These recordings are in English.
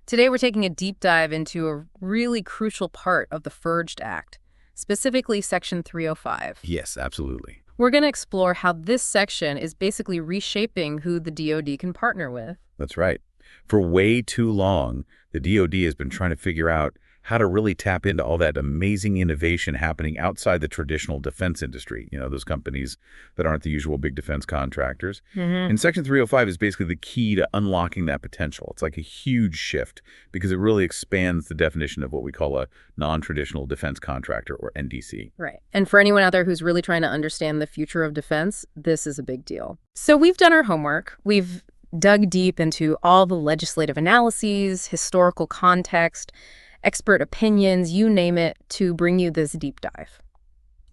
Today we're taking a deep dive into a really crucial part of the FIRGed Act, specifically Section 305. Yes, absolutely. We're going to explore how this section is basically reshaping who the DoD can partner with. That's right. For way too long, the DoD has been trying to figure out how to really tap into all that amazing innovation happening outside the traditional defense industry, those companies that aren't the usual big defense contractors. And Section 305 is basically the key to unlocking that potential. It's like a huge shift because it really expands the definition of what we call a non-traditional defense contractor, or NDC. Right. And for anyone out there who's really trying to understand the future of defense, this is a big deal. So we've done our homework. We've dug deep into all the legislative analyses, historical context, expert opinions, you name it, to bring you this deep dive.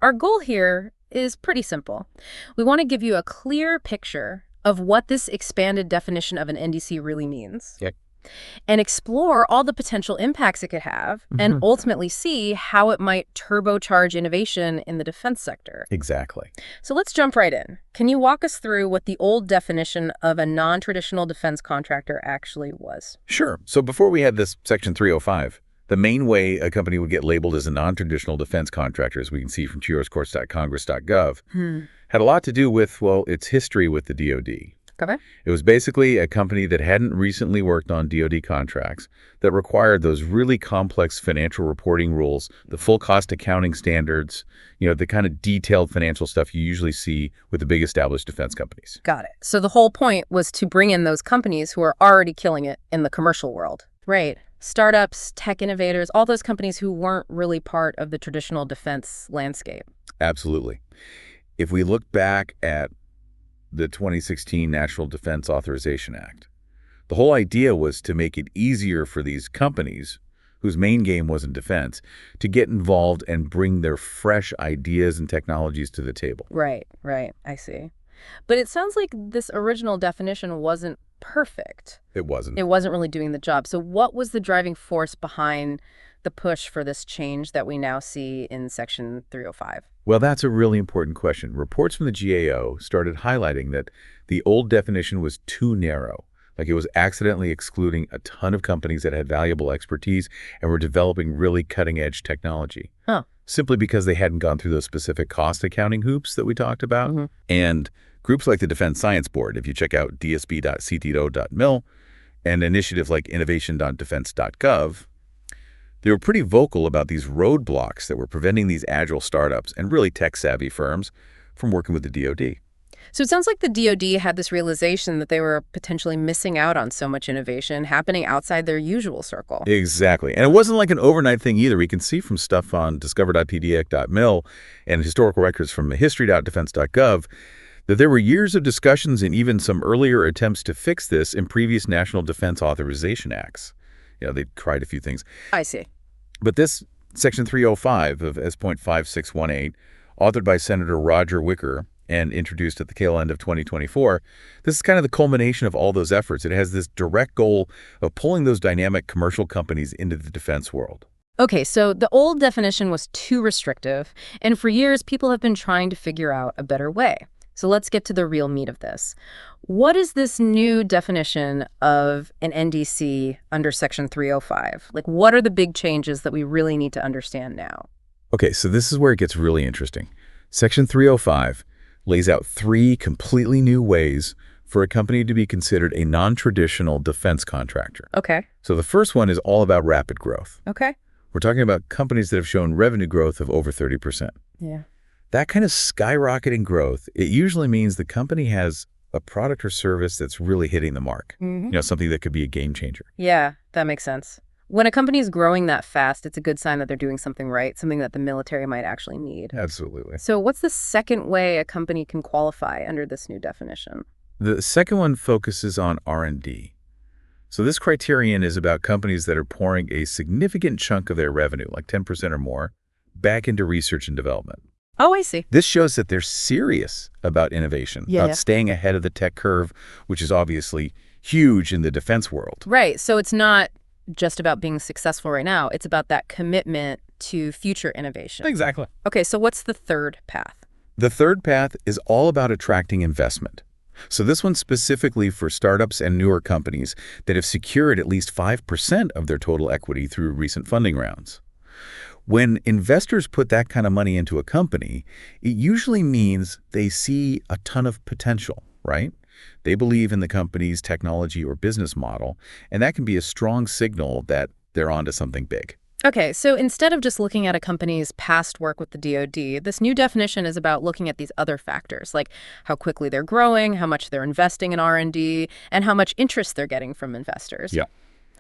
Our goal here is pretty simple. We want to give you a clear picture of what this expanded definition of an NDC really means. Yep. And explore all the potential impacts it could have, and ultimately see how it might turbocharge innovation in the defense sector. Exactly. So let's jump right in. Can you walk us through what the old definition of a non-traditional defense contractor actually was? Sure. So before we had this Section 305, the main way a company would get labeled as a non-traditional defense contractor, as we can see from TRScourts.congress.gov, had a lot to do with, its history with the DoD. Okay. It was basically a company that hadn't recently worked on DoD contracts that required those really complex financial reporting rules, the full cost accounting standards, the kind of detailed financial stuff you usually see with the big established defense companies. Got it. So the whole point was to bring in those companies who are already killing it in the commercial world. Right. Startups, tech innovators, all those companies who weren't really part of the traditional defense landscape. Absolutely. If we look back at the 2016 National Defense Authorization Act, the whole idea was to make it easier for these companies, whose main game wasn't defense, to get involved and bring their fresh ideas and technologies to the table. Right. I see. But it sounds like this original definition wasn't perfect. It wasn't. It wasn't really doing the job. So what was the driving force behind the push for this change that we now see in Section 305? Well, that's a really important question. Reports from the GAO started highlighting that the old definition was too narrow. Like it was accidentally excluding a ton of companies that had valuable expertise and were developing really cutting-edge technology. Simply because they hadn't gone through those specific cost accounting hoops that we talked about. And groups like the Defense Science Board, if you check out dsb.cto.mil, and initiatives like innovation.defense.gov, they were pretty vocal about these roadblocks that were preventing these agile startups and really tech-savvy firms from working with the DoD. So it sounds like the DoD had this realization that they were potentially missing out on so much innovation happening outside their usual circle. Exactly. And it wasn't like an overnight thing either. We can see from stuff on discover.pdec.mil and historical records from history.defense.gov that there were years of discussions and even some earlier attempts to fix this in previous National Defense Authorization Acts. They tried a few things. I see. But this Section 305 of S.5618, authored by Senator Roger Wicker and introduced at the tail end of 2024, this is kind of the culmination of all those efforts. It has this direct goal of pulling those dynamic commercial companies into the defense world. Okay, so the old definition was too restrictive, and for years people have been trying to figure out a better way. So let's get to the real meat of this. What is this new definition of an NDC under Section 305? Like, what are the big changes that we really need to understand now? Okay, so this is where it gets really interesting. Section 305 lays out 3 completely new ways for a company to be considered a non-traditional defense contractor. Okay. So the first one is all about rapid growth. Okay. We're talking about companies that have shown revenue growth of over 30%. Yeah. That kind of skyrocketing growth, it usually means the company has a product or service that's really hitting the mark. Something that could be a game changer. Yeah, that makes sense. When a company is growing that fast, it's a good sign that they're doing something right, something that the military might actually need. Absolutely. So what's the second way a company can qualify under this new definition? The second one focuses on R&D. So this criterion is about companies that are pouring a significant chunk of their revenue, like 10% or more, back into research and development. Oh, I see. This shows that they're serious about innovation, about staying ahead of the tech curve, which is obviously huge in the defense world. Right. So it's not just about being successful right now. It's about that commitment to future innovation. Exactly. Okay, so what's the third path? The third path is all about attracting investment. So this one's specifically for startups and newer companies that have secured at least 5% of their total equity through recent funding rounds. When investors put that kind of money into a company, it usually means they see a ton of potential, right? They believe in the company's technology or business model, and that can be a strong signal that they're onto something big. Okay, so instead of just looking at a company's past work with the DoD, this new definition is about looking at these other factors, like how quickly they're growing, how much they're investing in R&D, and how much interest they're getting from investors. Yeah.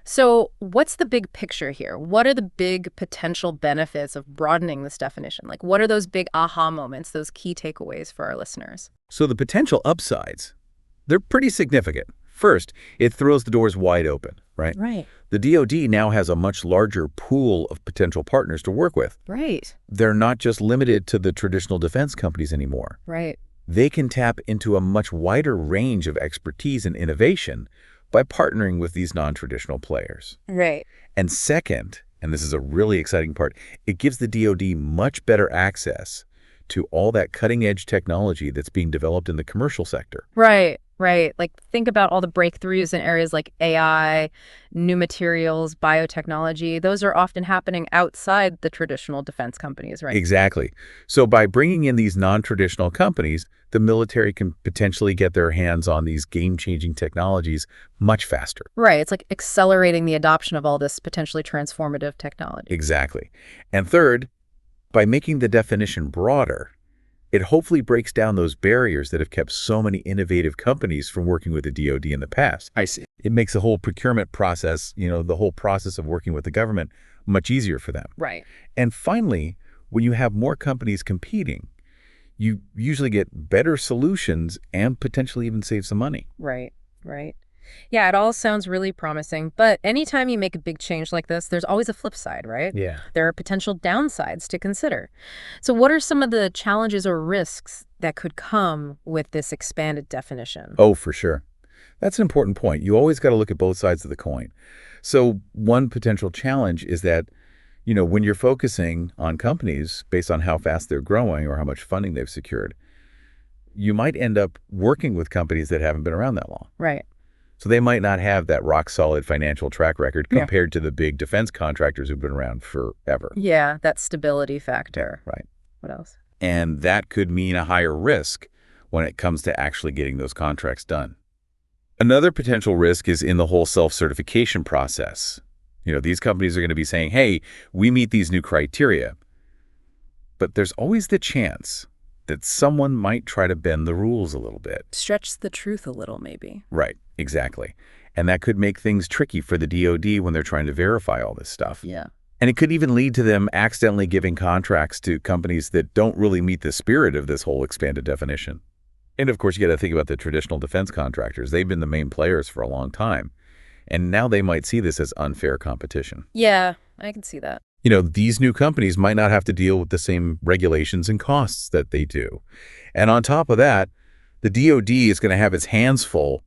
So what's the big picture here? What are the big potential benefits of broadening this definition? Like, what are those big aha moments, those key takeaways for our listeners? So the potential upsides, they're pretty significant. First, it throws the doors wide open, right? Right. The DoD now has a much larger pool of potential partners to work with. Right. They're not just limited to the traditional defense companies anymore. Right. They can tap into a much wider range of expertise and innovation by partnering with these non-traditional players. Right. And second, and this is a really exciting part, it gives the DoD much better access to all that cutting-edge technology that's being developed in the commercial sector. Right. Right. Like, think about all the breakthroughs in areas like AI, new materials, biotechnology. Those are often happening outside the traditional defense companies, right? Exactly. So by bringing in these non-traditional companies, the military can potentially get their hands on these game-changing technologies much faster. Right. It's like accelerating the adoption of all this potentially transformative technology. Exactly. And third, by making the definition broader, it hopefully breaks down those barriers that have kept so many innovative companies from working with the DoD in the past. I see. It makes the whole procurement process, the whole process of working with the government much easier for them. Right. And finally, when you have more companies competing, you usually get better solutions and potentially even save some money. Right. Right. Yeah, it all sounds really promising, but anytime you make a big change like this, there's always a flip side, right? Yeah. There are potential downsides to consider. So what are some of the challenges or risks that could come with this expanded definition? Oh, for sure. That's an important point. You always got to look at both sides of the coin. So one potential challenge is that, when you're focusing on companies based on how fast they're growing or how much funding they've secured, you might end up working with companies that haven't been around that long. Right. So they might not have that rock-solid financial track record compared to the big defense contractors who've been around forever. Yeah, that stability factor. Right. What else? And that could mean a higher risk when it comes to actually getting those contracts done. Another potential risk is in the whole self-certification process. These companies are going to be saying, hey, we meet these new criteria. But there's always the chance that someone might try to bend the rules a little bit. Stretch the truth a little, maybe. Right, exactly. And that could make things tricky for the DoD when they're trying to verify all this stuff. Yeah. And it could even lead to them accidentally giving contracts to companies that don't really meet the spirit of this whole expanded definition. And of course, you got to think about the traditional defense contractors. They've been the main players for a long time. And now they might see this as unfair competition. Yeah, I can see that. These new companies might not have to deal with the same regulations and costs that they do. And on top of that, the DoD is going to have its hands full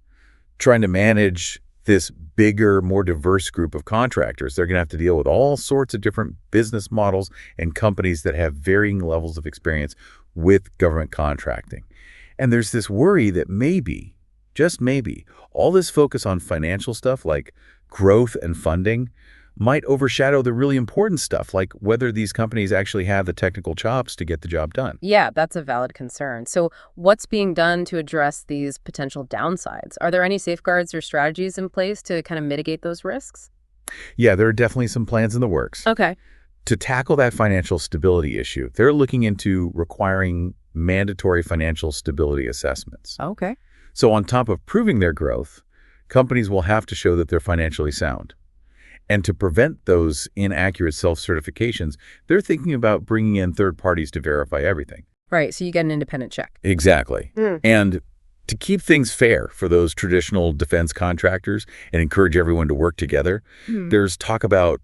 trying to manage this bigger, more diverse group of contractors. They're going to have to deal with all sorts of different business models and companies that have varying levels of experience with government contracting. And there's this worry that maybe, just maybe, all this focus on financial stuff like growth and funding might overshadow the really important stuff, like whether these companies actually have the technical chops to get the job done. Yeah, that's a valid concern. So what's being done to address these potential downsides? Are there any safeguards or strategies in place to kind of mitigate those risks? Yeah, there are definitely some plans in the works. Okay. To tackle that financial stability issue, they're looking into requiring mandatory financial stability assessments. Okay. So on top of proving their growth, companies will have to show that they're financially sound. And to prevent those inaccurate self-certifications, they're thinking about bringing in third parties to verify everything. Right, so you get an independent check. Exactly. And to keep things fair for those traditional defense contractors and encourage everyone to work together, there's talk about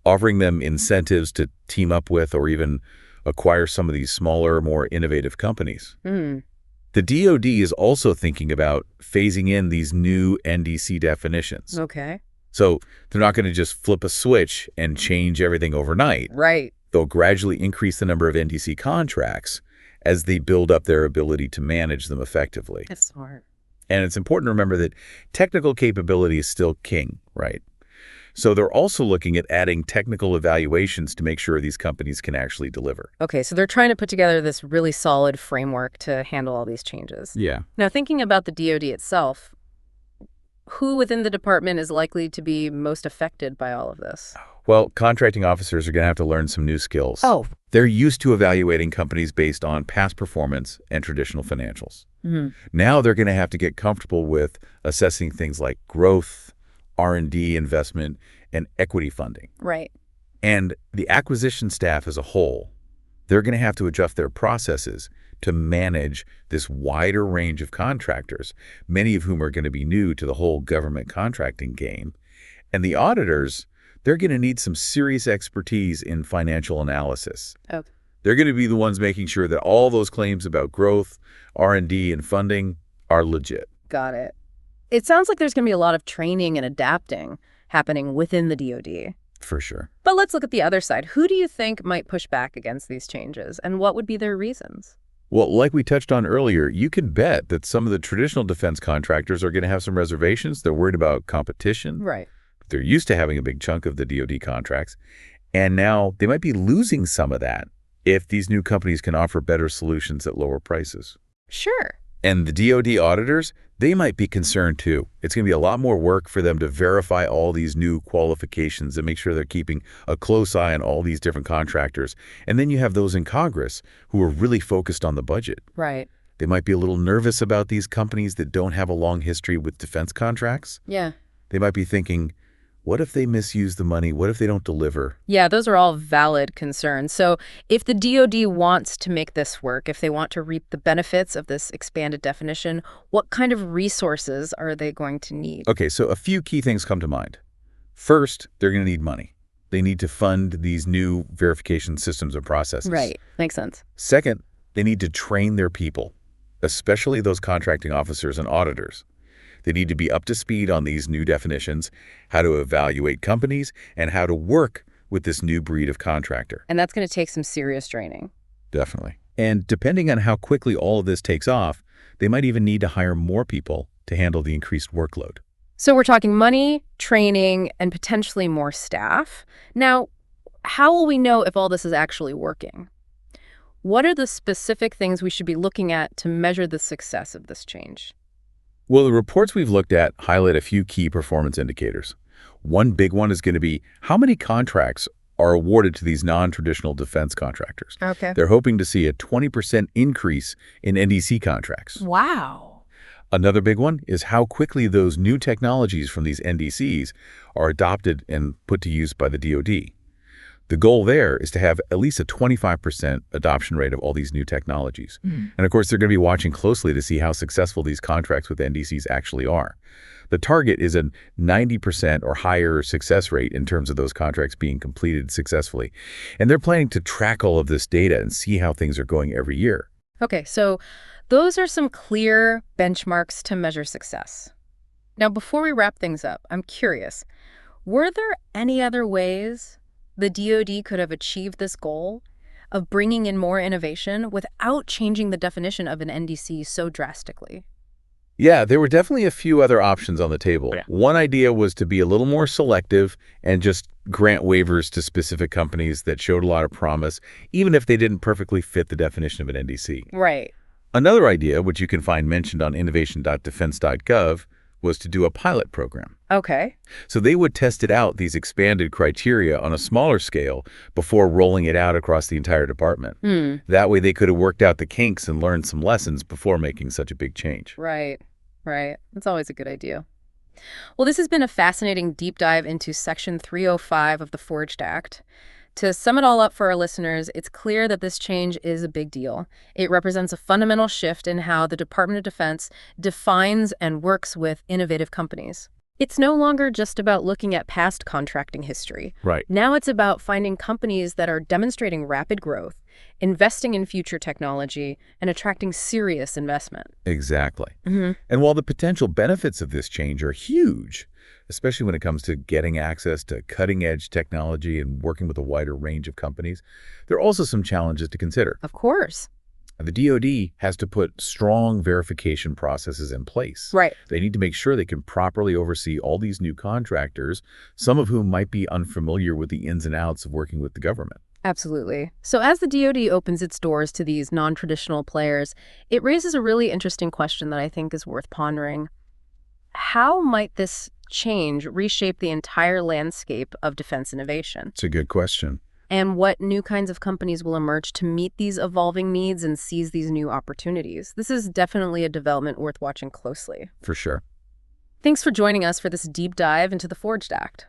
offering them incentives to team up with or even acquire some of these smaller, more innovative companies. The DoD is also thinking about phasing in these new NDC definitions. Okay. So they're not going to just flip a switch and change everything overnight. Right. They'll gradually increase the number of NDC contracts as they build up their ability to manage them effectively. That's smart. And it's important to remember that technical capability is still king, right? So they're also looking at adding technical evaluations to make sure these companies can actually deliver. Okay, so they're trying to put together this really solid framework to handle all these changes. Yeah. Now, thinking about the DoD itself, who within the department is likely to be most affected by all of this? Well, contracting officers are going to have to learn some new skills. Oh. They're used to evaluating companies based on past performance and traditional financials. Now they're going to have to get comfortable with assessing things like growth, R&D investment, and equity funding. Right. And the acquisition staff as a whole, they're going to have to adjust their processes to manage this wider range of contractors, many of whom are going to be new to the whole government contracting game. And the auditors, they're going to need some serious expertise in financial analysis. Okay. They're going to be the ones making sure that all those claims about growth, R&D, and funding are legit. Got it. It sounds like there's going to be a lot of training and adapting happening within the DoD. For sure. But let's look at the other side. Who do you think might push back against these changes, and what would be their reasons? Well, like we touched on earlier, you can bet that some of the traditional defense contractors are going to have some reservations. They're worried about competition. Right. They're used to having a big chunk of the DoD contracts, and now they might be losing some of that if these new companies can offer better solutions at lower prices. Sure. And the DoD auditors, they might be concerned too. It's going to be a lot more work for them to verify all these new qualifications and make sure they're keeping a close eye on all these different contractors. And then you have those in Congress who are really focused on the budget. Right. They might be a little nervous about these companies that don't have a long history with defense contracts. Yeah. They might be thinking, what if they misuse the money? What if they don't deliver? Yeah, those are all valid concerns. So if the DoD wants to make this work, if they want to reap the benefits of this expanded definition, what kind of resources are they going to need? Okay, so a few key things come to mind. First, they're going to need money. They need to fund these new verification systems and processes. Right. Makes sense. Second, they need to train their people, especially those contracting officers and auditors. They need to be up to speed on these new definitions, how to evaluate companies, and how to work with this new breed of contractor. And that's going to take some serious training. Definitely. And depending on how quickly all of this takes off, they might even need to hire more people to handle the increased workload. So we're talking money, training, and potentially more staff. Now, how will we know if all this is actually working? What are the specific things we should be looking at to measure the success of this change? Well, the reports we've looked at highlight a few key performance indicators. One big one is going to be how many contracts are awarded to these non-traditional defense contractors. Okay. They're hoping to see a 20% increase in NDC contracts. Wow. Another big one is how quickly those new technologies from these NDCs are adopted and put to use by the DoD. The goal there is to have at least a 25% adoption rate of all these new technologies. And of course, they're going to be watching closely to see how successful these contracts with NDCs actually are. The target is a 90% or higher success rate in terms of those contracts being completed successfully. And they're planning to track all of this data and see how things are going every year. Okay, so those are some clear benchmarks to measure success. Now, before we wrap things up, I'm curious, were there any other ways the DoD could have achieved this goal of bringing in more innovation without changing the definition of an NDC so drastically? Yeah, there were definitely a few other options on the table. Yeah. One idea was to be a little more selective and just grant waivers to specific companies that showed a lot of promise, even if they didn't perfectly fit the definition of an NDC. Right. Another idea, which you can find mentioned on innovation.defense.gov, was to do a pilot program. Okay. So they would test it out, these expanded criteria, on a smaller scale before rolling it out across the entire department. That way they could have worked out the kinks and learned some lessons before making such a big change. Right. Right. That's always a good idea. Well, this has been a fascinating deep dive into Section 305 of the Forged Act. To sum it all up for our listeners, it's clear that this change is a big deal. It represents a fundamental shift in how the Department of Defense defines and works with innovative companies. It's no longer just about looking at past contracting history. Right. Now it's about finding companies that are demonstrating rapid growth, investing in future technology, and attracting serious investment. Exactly. And while the potential benefits of this change are huge, especially when it comes to getting access to cutting-edge technology and working with a wider range of companies, there are also some challenges to consider. Of course. The DoD has to put strong verification processes in place. Right. They need to make sure they can properly oversee all these new contractors, some of whom might be unfamiliar with the ins and outs of working with the government. Absolutely. So as the DoD opens its doors to these non-traditional players, it raises a really interesting question that I think is worth pondering. How might this change reshape the entire landscape of defense innovation? It's a good question. And what new kinds of companies will emerge to meet these evolving needs and seize these new opportunities? This is definitely a development worth watching closely. For sure. Thanks for joining us for this deep dive into the Forged Act.